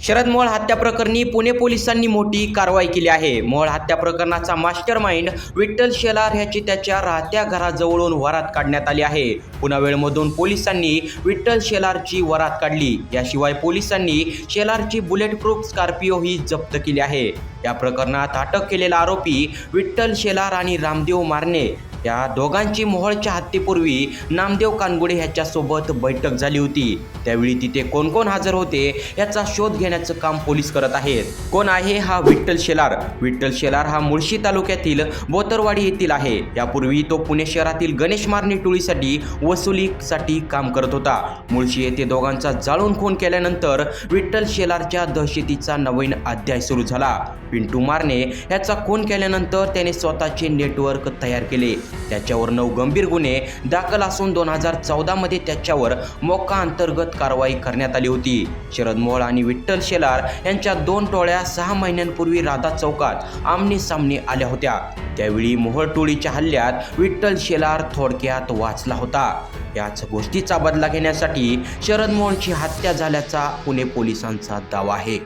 शरद मोहोळ हत्या प्रकरणी पुणे पोलिसांनी मोठी कारवाई केली आहे। मोहोळ हत्या प्रकरणाचा मास्टरमाइंड विठ्ठल शेलार याची त्याच्या राहत्या घराजवळून वरात काढण्यात आली आहे। पुनावेळमधून पोलिसांनी विठ्ठल शेलारची वरात काढली। याशिवाय पोलिसांनी शेलारची बुलेटप्रूफ स्कॉर्पिओ ही जप्त केली आहे। या प्रकरणात अटक केलेला आरोपी विठ्ठल शेलार आणि रामदेव मारणे या दोघांची मोहोळच्या हत्येपूर्वी नामदेव कानगुडे ह्याच्यासोबत बैठक झाली होती। त्यावेळी तिथे कोण कोण हजर होते याचा शोध घेण्याचं काम पोलीस करत आहेत। कोण आहे हा विठ्ठल शेलार? विठ्ठल शेलार हा मुळशी तालुक्यातील बोतरवाडी येथील आहे। यापूर्वी तो पुणे शहरातील गणेश मारणे टोळीसाठी वसुलीसाठी काम करत होता। मुळशी येथे दोघांचा जाळून खून केल्यानंतर विठ्ठल शेलारच्या दहशतीचा नवीन अध्याय सुरू झाला। पिंटू मारणे याचा खून केल्यानंतर त्याने स्वतःचे नेटवर्क तयार केले। त्याच्यावर 9 गंभीर गुन्हे दाखल असून 2014 मध्ये त्याच्यावर मोक्का अंतर्गत कारवाई करण्यात आली होती। शरद मोहोळ आणि विठ्ठल शेलार यांच्या 2 टोळ्या 6 महिन्यांपूर्वी राधा चौकात आमने सामने आल्या होत्या। त्यावेळी मोहोळ टोळीच्या हल्ल्यात विठ्ठल शेलार थोडक्यात वाचला होता। याच गोष्टीचा बदला घेण्यासाठी शरद मोहोळची हत्या झाल्याचा पुणे पोलिसांचा दावा आहे।